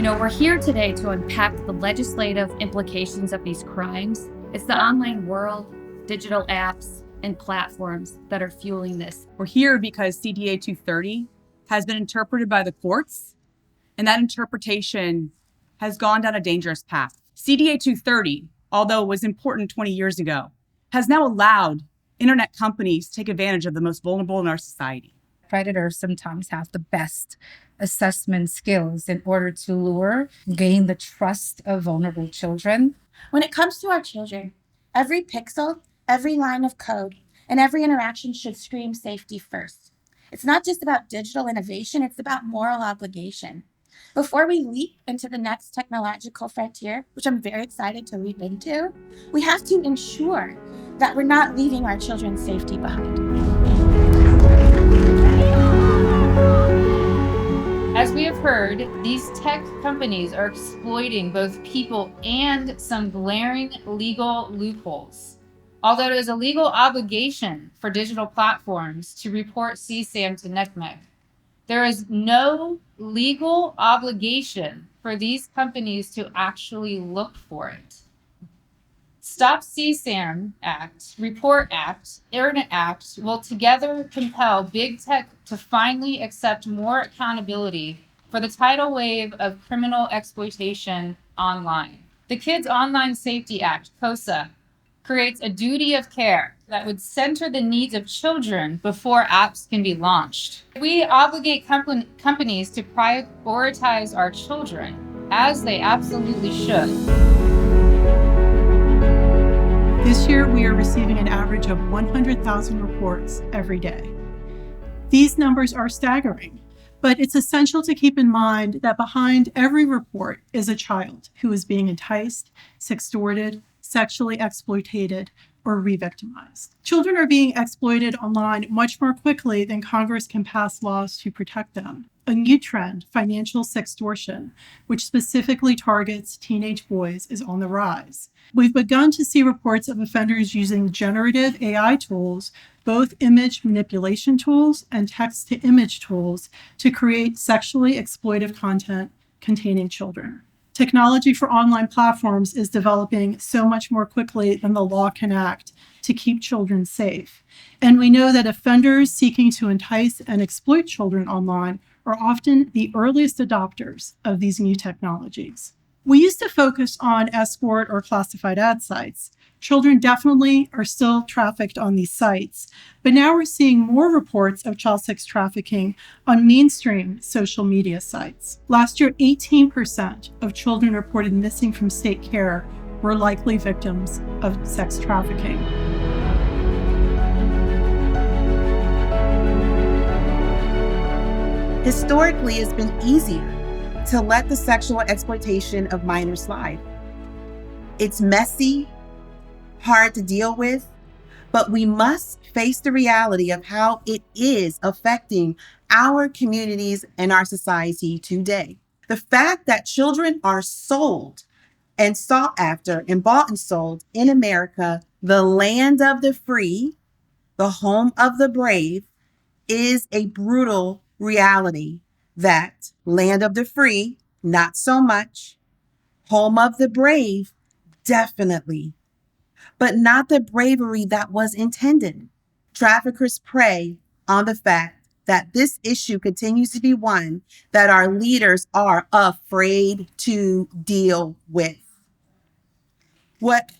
We're here today to unpack the legislative implications of these crimes. It's the online world, digital apps, and platforms that are fueling this. We're here because CDA 230 has been interpreted by the courts, and that interpretation has gone down a dangerous path. CDA 230, although it was important 20 years ago, has now allowed internet companies to take advantage of the most vulnerable in our society. Predators sometimes have the best assessment skills in order to gain the trust of vulnerable children. When it comes to our children, every pixel, every line of code, and every interaction should scream safety first. It's not just about digital innovation, it's about moral obligation. Before we leap into the next technological frontier, which I'm very excited to leap into, we have to ensure that we're not leaving our children's safety behind. As we have heard, these tech companies are exploiting both people and some glaring legal loopholes. Although it is a legal obligation for digital platforms to report CSAM to NCMEC, there is no legal obligation for these companies to actually look for it. Stop CSAM Act, Report Act, Internet Act will together compel big tech to finally accept more accountability for the tidal wave of criminal exploitation online. The Kids Online Safety Act, NCOSE, creates a duty of care that would center the needs of children before apps can be launched. We obligate companies to prioritize our children, as they absolutely should. This year, we are receiving an average of 100,000 reports every day. These numbers are staggering, but it's essential to keep in mind that behind every report is a child who is being enticed, sextorted, sexually exploited, or re-victimized. Children are being exploited online much more quickly than Congress can pass laws to protect them. A new trend, financial sextortion, which specifically targets teenage boys, is on the rise. We've begun to see reports of offenders using generative AI tools, both image manipulation tools and text-to-image tools, to create sexually exploitive content containing children. Technology for online platforms is developing so much more quickly than the law can act to keep children safe. And we know that offenders seeking to entice and exploit children online are often the earliest adopters of these new technologies. We used to focus on escort or classified ad sites. Children definitely are still trafficked on these sites, but now we're seeing more reports of child sex trafficking on mainstream social media sites. Last year, 18% of children reported missing from state care were likely victims of sex trafficking. Historically, it's been easier to let the sexual exploitation of minors slide. It's messy, hard to deal with, but we must face the reality of how it is affecting our communities and our society today. The fact that children are sold and sought after and bought and sold in America, the land of the free, the home of the brave, is a brutal reality. That land of the free, not so much. Home of the brave, definitely. But not the bravery that was intended. Traffickers prey on the fact that this issue continues to be one that our leaders are afraid to deal with. What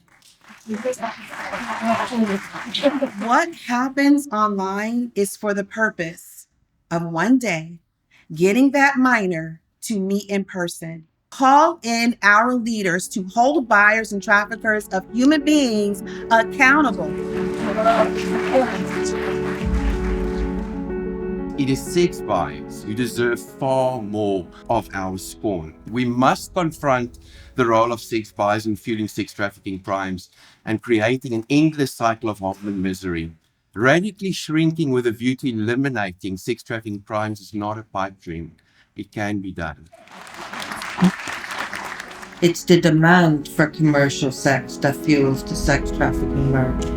happens online is for the purpose of one day getting that minor to meet in person. Call in our leaders to hold buyers and traffickers of human beings accountable. It is sex buyers who deserve far more of our scorn. We must confront the role of sex buyers in fueling sex trafficking crimes and creating an endless cycle of harm and misery. Radically shrinking with a view to eliminating sex trafficking crimes is not a pipe dream. It can be done. It's the demand for commercial sex that fuels the sex trafficking market.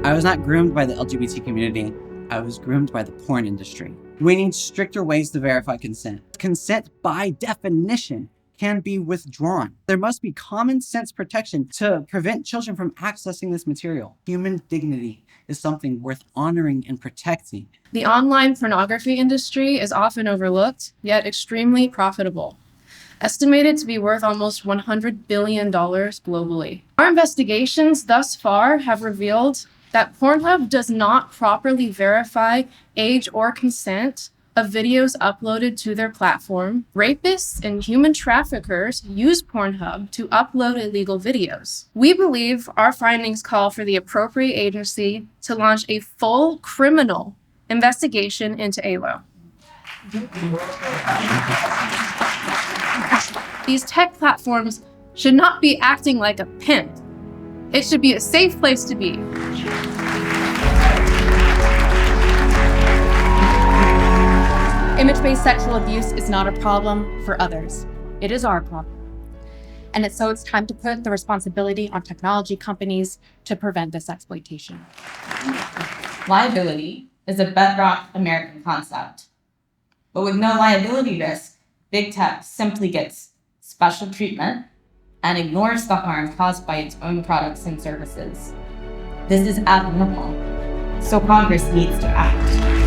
I was not groomed by the LGBT community. I was groomed by the porn industry. We need stricter ways to verify consent. Consent, by definition, can be withdrawn. There must be common sense protection to prevent children from accessing this material. Human dignity is something worth honoring and protecting. The online pornography industry is often overlooked, yet extremely profitable. Estimated to be worth almost $100 billion globally. Our investigations thus far have revealed that Pornhub does not properly verify age or consent of videos uploaded to their platform. Rapists and human traffickers use Pornhub to upload illegal videos. We believe our findings call for the appropriate agency to launch a full criminal investigation into ALO. These tech platforms should not be acting like a pimp. It should be a safe place to be. Image-based sexual abuse is not a problem for others. It is our problem. And so it's time to put the responsibility on technology companies to prevent this exploitation. Liability is a bedrock American concept. But with no liability risk, big tech simply gets special treatment and ignores the harm caused by its own products and services. This is abnormal, so Congress needs to act.